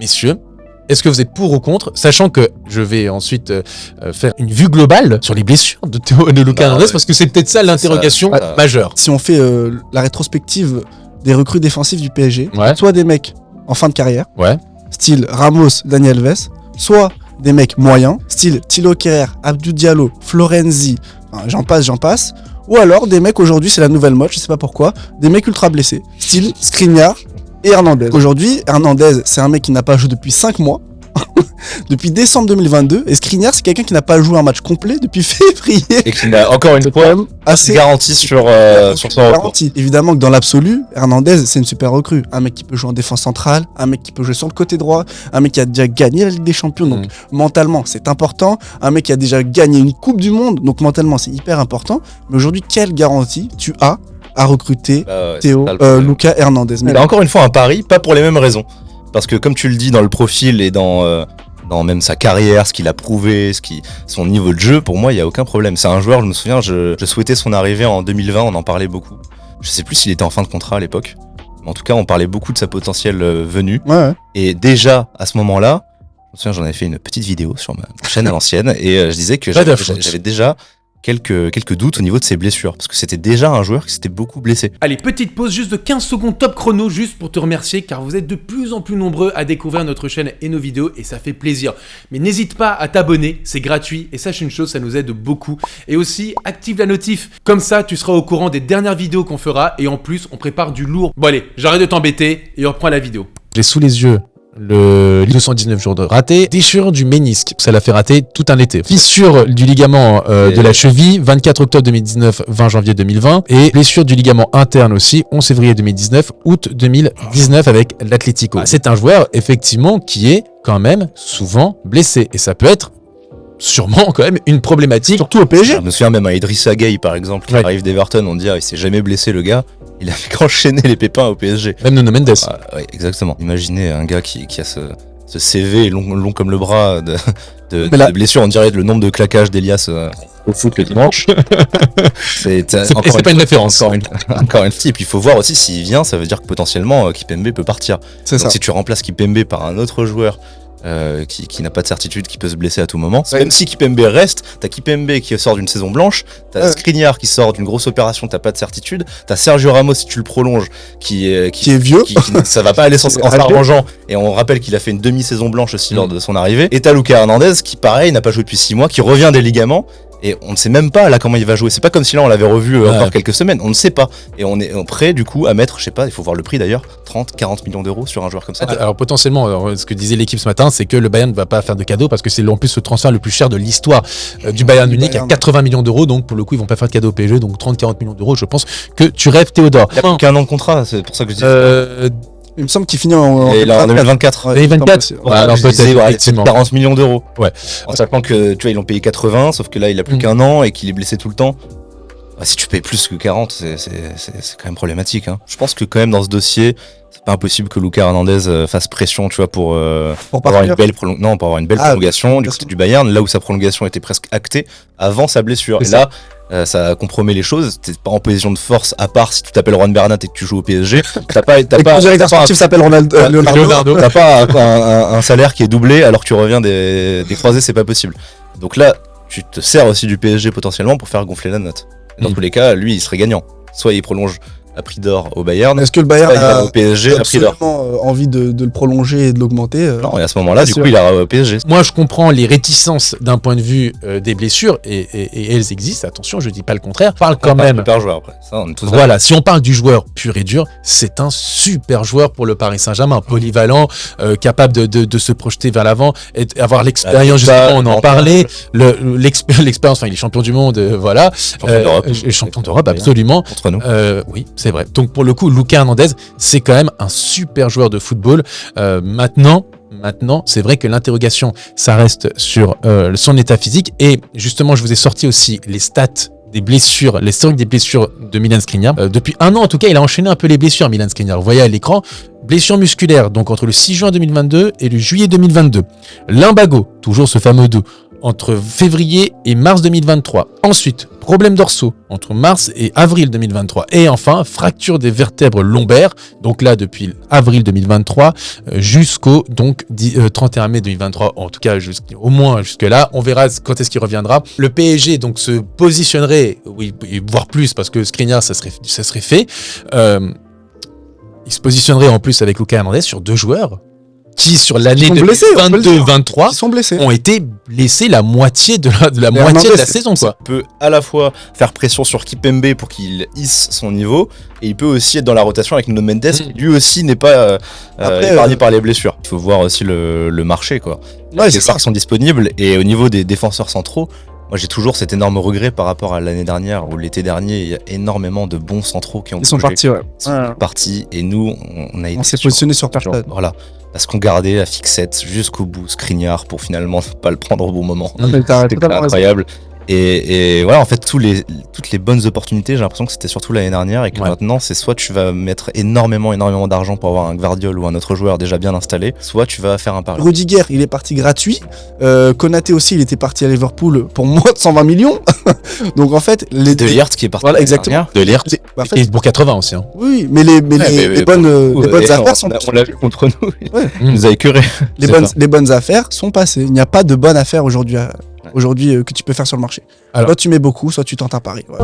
messieurs, est-ce que vous êtes pour ou contre, sachant que je vais ensuite faire une vue globale sur les blessures de Lucas Hernandez, parce que c'est peut-être ça l'interrogation majeure. Si on fait la rétrospective des recrues défensives du PSG, Ouais. soit des mecs en fin de carrière, Ouais. style Ramos, Dani Alves, soit des mecs moyens, style Thilo Kehrer, Abdou Diallo, Florenzi, enfin, j'en passe, ou alors des mecs aujourd'hui, c'est la nouvelle mode, je sais pas pourquoi, des mecs ultra blessés, style Skriniar et Hernandez. Aujourd'hui, Hernandez, c'est un mec qui n'a pas joué depuis 5 mois, depuis décembre 2022, et Skriniar, c'est quelqu'un qui n'a pas joué un match complet depuis février. Et qui n'a encore une fois Assez garantie sur son recours. garanti. Évidemment que dans l'absolu, Hernandez, c'est une super recrue. Un mec qui peut jouer en défense centrale, un mec qui peut jouer sur le côté droit, un mec qui a déjà gagné la Ligue des Champions, donc mentalement, c'est important. Un mec qui a déjà gagné une Coupe du Monde, donc mentalement, c'est hyper important. Mais aujourd'hui, quelle garantie tu as à recruter Théo, Lucas Hernandez? Mais là, encore une fois, un pari, pas pour les mêmes raisons. Parce que comme tu le dis dans le profil et dans même sa carrière, ce qu'il a prouvé, son niveau de jeu, pour moi, il n'y a aucun problème. C'est un joueur, je me souviens, je souhaitais son arrivée en 2020, on en parlait beaucoup. Je sais plus s'il était en fin de contrat à l'époque. Mais en tout cas, on parlait beaucoup de sa potentielle venue. Ouais. Et déjà, à ce moment-là, je me souviens, j'en avais fait une petite vidéo sur ma chaîne à l'ancienne et je disais que j'avais déjà quelques doutes au niveau de ses blessures, parce que c'était déjà un joueur qui s'était beaucoup blessé. Allez, petite pause juste de 15 secondes top chrono, juste pour te remercier, car vous êtes de plus en plus nombreux à découvrir notre chaîne et nos vidéos, et ça fait plaisir. Mais n'hésite pas à t'abonner, c'est gratuit, et sache une chose, ça nous aide beaucoup. Et aussi, active la notif, comme ça tu seras au courant des dernières vidéos qu'on fera, et en plus, on prépare du lourd. Bon allez, j'arrête de t'embêter, et on reprend la vidéo. J'ai sous les yeux le 219 jours de raté, déchirure du ménisque, ça l'a fait rater tout un été, fissure du ligament de la cheville, 24 octobre 2019, 20 janvier 2020, et blessure du ligament interne aussi, 11 février 2019, août 2019 avec l'Atlético. C'est un joueur effectivement qui est quand même souvent blessé, et ça peut être sûrement quand même une problématique, surtout au PSG. Je me souviens même à Idrissa Gueye par exemple, qui arrive d'Everton, on dit il s'est jamais blessé le gars, il a fait qu'enchaîner les pépins au PSG. Même Nuno Mendes. Ouais, exactement. Imaginez un gars qui a ce CV long comme le bras de blessures, on dirait le nombre de claquages d'Elias au foot le dimanche. c'est pas une référence. Encore une fois. Et puis il faut voir aussi s'il vient, ça veut dire que potentiellement Kipembe peut partir. Donc si tu remplaces Kipembe par un autre joueur qui n'a pas de certitude, qui peut se blesser à tout moment. Ouais. Même si Kipembe reste, t'as Kipembe qui sort d'une saison blanche, t'as Skriniar qui sort d'une grosse opération, t'as pas de certitude, t'as Sergio Ramos si tu le prolonges, qui est vieux, ça va pas aller en s'arrangeant. Et on rappelle qu'il a fait une demi-saison blanche aussi lors de son arrivée. Et t'as Lucas Hernandez qui pareil n'a pas joué depuis 6 mois, qui revient des ligaments. Et on ne sait même pas là comment il va jouer. C'est pas comme si là on l'avait revu encore quelques semaines. On ne sait pas. Et on est prêt du coup à mettre, je sais pas, il faut voir le prix d'ailleurs, 30, 40 millions d'euros sur un joueur comme ça. Alors potentiellement, ce que disait l'équipe ce matin, c'est que le Bayern ne va pas faire de cadeau parce que c'est en plus le transfert le plus cher de l'histoire du Bayern Munich à 80 millions d'euros. Donc pour le coup, ils vont pas faire de cadeau au PSG. Donc 30-40 millions d'euros, je pense que tu rêves, Théodore. Il n'y a plus qu'un an de contrat, c'est pour ça que je dis. Il me semble qu'il finit en 2024. 2024. Alors peut-être 40 millions d'euros. Ouais. En sachant que tu vois, ils l'ont payé 80, sauf que là, il a plus qu'un an et qu'il est blessé tout le temps. Si tu payes plus que 40, c'est quand même problématique. Hein. Je pense que quand même dans ce dossier, c'est pas impossible que Lucas Hernandez fasse pression, tu vois, pour avoir une belle prolongation du côté du Bayern, là où sa prolongation était presque actée avant sa blessure. Et là, ça compromet les choses. T'es pas en position de force, à part si tu t'appelles Juan Bernat et que tu joues au PSG. T'as pas le directeur sportif s'appelle Leonardo. T'as pas un salaire qui est doublé alors que tu reviens des croisés, c'est pas possible. Donc là, tu te sers aussi du PSG potentiellement pour faire gonfler la note. Dans tous les cas, lui, il serait gagnant. Soit il prolonge à prix d'or au Bayern. Est-ce que le Bayern a au PSG à prix d'or envie de le prolonger et de l'augmenter Non, et à ce moment-là, du coup, il ira au PSG. Moi, je comprends les réticences d'un point de vue des blessures et elles existent. Attention, je dis pas le contraire. Parle quand même. Super joueur après. Ça, on est tous voilà, si on parle du joueur pur et dur, c'est un super joueur pour le Paris Saint-Germain, polyvalent, capable de se projeter vers l'avant, et avoir l'expérience. Justement, on en parlait. L'expérience. Enfin, il est champion du monde, voilà. Champion d'Europe, absolument. Contre nous. Oui. C'est vrai. Donc pour le coup, Lucas Hernandez, c'est quand même un super joueur de football. Maintenant, c'est vrai que l'interrogation, ça reste sur son état physique. Et justement, je vous ai sorti aussi les stats des blessures, l'historique des blessures de Milan Skriniar. Depuis un an, en tout cas, il a enchaîné un peu les blessures, Milan Skriniar. Vous voyez à l'écran, blessures musculaires, donc entre le 6 juin 2022 et le juillet 2022. Lumbago, toujours ce fameux dos. entre février et mars 2023. Ensuite, problème dorsaux entre mars et avril 2023. Et enfin, fracture des vertèbres lombaires. Donc là, depuis avril 2023 jusqu'au 31 mai 2023. En tout cas, au moins jusque-là. On verra quand est-ce qu'il reviendra. Le PSG donc se positionnerait, oui, voire plus, parce que Skriniar, ça serait fait. Il se positionnerait en plus avec Lucas Hernandez sur 2 joueurs qui, sur l'année 2022-23, ont été blessés la moitié de la saison. Quoi. Il peut à la fois faire pression sur Kimpembe pour qu'il hisse son niveau, et il peut aussi être dans la rotation avec Nuno Mendes, qui lui aussi n'est pas épargné par les blessures. Il faut voir aussi le marché, quoi. Ouais, les joueurs qui sont disponibles, et au niveau des défenseurs centraux, moi j'ai toujours cet énorme regret par rapport à l'année dernière, où l'été dernier, il y a énormément de bons centraux qui ont sont partis, ouais. Ils sont partis, et nous, on s'est positionné sur personne. Voilà. Parce qu'on gardait la fixette jusqu'au bout, Skriniar, pour finalement ne pas le prendre au bon moment. C'était incroyable. Et voilà, en fait, toutes les bonnes opportunités, j'ai l'impression que c'était surtout l'année dernière, et que maintenant, c'est soit tu vas mettre énormément d'argent pour avoir un Gvardiol ou un autre joueur déjà bien installé, soit tu vas faire un pari. Rudiger, il est parti gratuit. Konaté aussi, il était parti à Liverpool pour moins de 120 millions. Donc en fait, De Ligt qui est parti. Voilà, exactement. De Ligt. Et pour 80 aussi. Hein. Oui, mais les bonnes affaires sont. On l'a vu contre nous. Il nous a écœuré. Les bonnes affaires sont passées. Il n'y a pas de bonnes affaires aujourd'hui que tu peux faire sur le marché. Alors, soit tu mets beaucoup, soit tu tentes un pari. Ouais.